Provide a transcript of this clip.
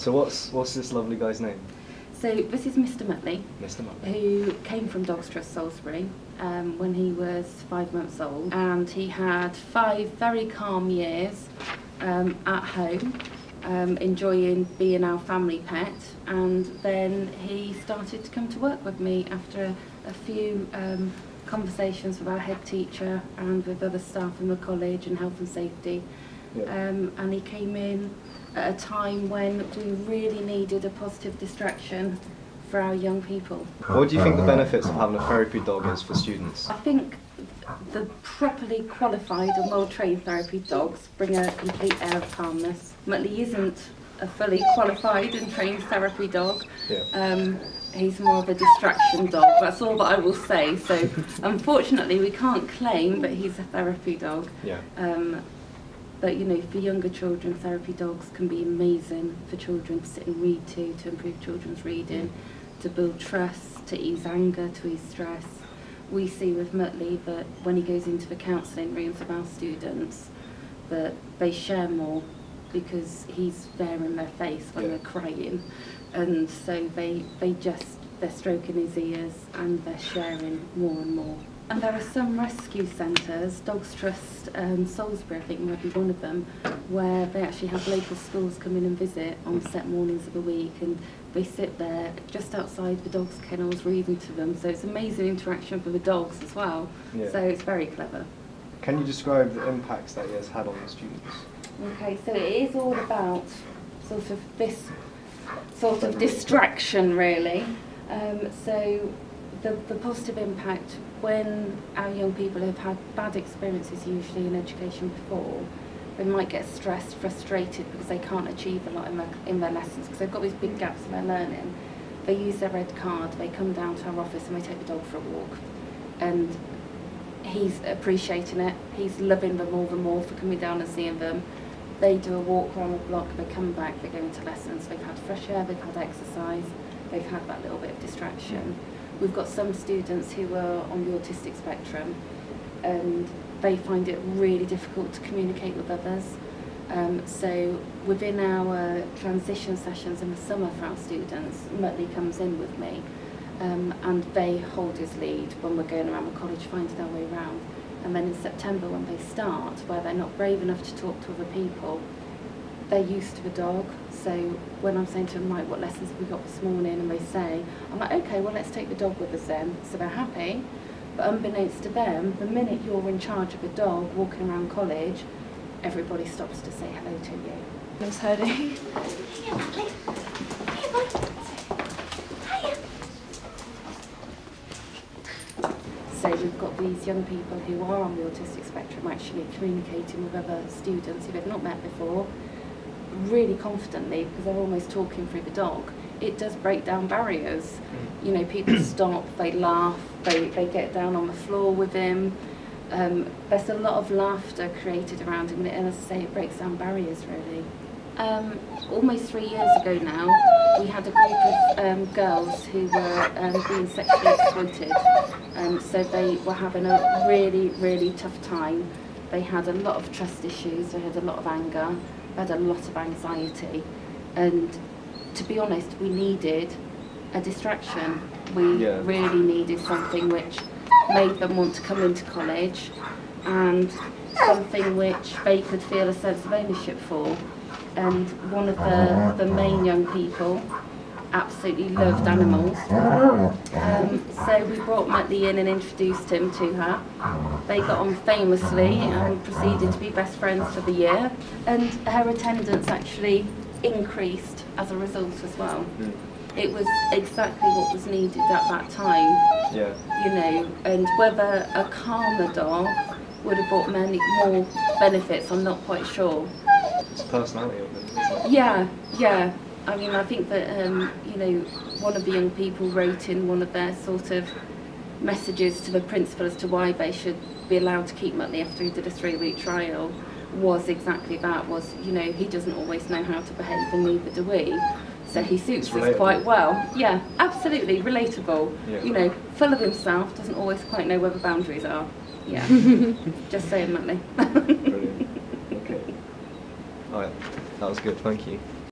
So what's this lovely guy's name? So this is Mr. Muttley, Mr. Muttley. who came from Dogs Trust Salisbury when he was 5 months old, and he had 5 very calm years at home, enjoying being our family pet, and then he started to come to work with me after a few conversations with our head teacher and with other staff in the college and health and safety. Yeah. And he came in at a time when we really needed a positive distraction for our young people. What do you think the benefits of having a therapy dog is for students? I think the properly qualified and well-trained therapy dogs bring a complete air of calmness. Muttley isn't a fully qualified and trained therapy dog. Yeah. He's more of a distraction dog, that's all that I will say. So unfortunately we can't claim that he's a therapy dog. Yeah. But you know, for younger children, therapy dogs can be amazing for children to sit and read to improve children's reading, to build trust, to ease anger, to ease stress. We see with Muttley that when he goes into the counselling rooms of our students, that they share more because he's there in their face when they're crying, and so they're stroking his ears and they're sharing more and more. And there are some rescue centres, Dogs Trust Salisbury I think might be one of them, where they actually have local schools come in and visit on set mornings of the week, and they sit there just outside the dogs' kennels reading to them, so it's amazing interaction for the dogs as well. Yeah. So it's very clever. Can you describe the impacts that he has had on the students? Okay, so it is all about sort of this sort of distraction really. So the positive impact, when our young people have had bad experiences usually in education before, they might get stressed, frustrated because they can't achieve a lot in their lessons because they've got these big gaps in their learning. They use their red card, they come down to our office and they take the dog for a walk. And he's appreciating it, he's loving them all the more for coming down and seeing them. They do a walk around the block, they come back, they go into lessons, they've had fresh air, they've had exercise, they've had that little bit of distraction. We've got some students who are on the autistic spectrum and they find it really difficult to communicate with others. So within our transition sessions in the summer for our students, Muttley comes in with me and they hold his lead when we're going around the college finding our way around. And then in September when they start, where they're not brave enough to talk to other people, they're used to the dog. So when I'm saying to them, right, what lessons have we got this morning? And they say, I'm like, okay, well, let's take the dog with us then. So they're happy. But unbeknownst to them, the minute you're in charge of a dog walking around college, everybody stops to say hello to you. Miss Heidi. Here, Muttley. Here, boy. Hiya. So we've got these young people who are on the autistic spectrum actually communicating with other students who they've not met before, really confidently because they're almost talking through the dog. It does break down barriers. You know, people stop, they laugh, they get down on the floor with him. There's a lot of laughter created around him, and as I say, it breaks down barriers really. Almost 3 years ago now, we had a group of girls who were being sexually exploited. So they were having a really, really tough time. They had a lot of trust issues, they had a lot of anger, they had a lot of anxiety. And to be honest, we needed a distraction. We really needed something which made them want to come into college and something which they could feel a sense of ownership for. And one of the main young people absolutely loved animals. So we brought Muttley in and introduced him to her. They got on famously and proceeded to be best friends for the year. And her attendance actually increased as a result as well. It was exactly what was needed at that time. Yeah. You know, and whether a calmer dog would have brought many more benefits, I'm not quite sure. It's the personality of them, isn't it? Yeah. I mean, I think that, you know, one of the young people wrote in one of their sort of messages to the principal as to why they should be allowed to keep Muttley after he did a 3-week trial was exactly that, was, you know, he doesn't always know how to behave and neither do we. So he suits us quite well. Yeah, absolutely, relatable. Yeah. You know, full of himself, doesn't always quite know where the boundaries are. Yeah, just saying, Muttley. Brilliant. Okay. Alright, that was good, thank you.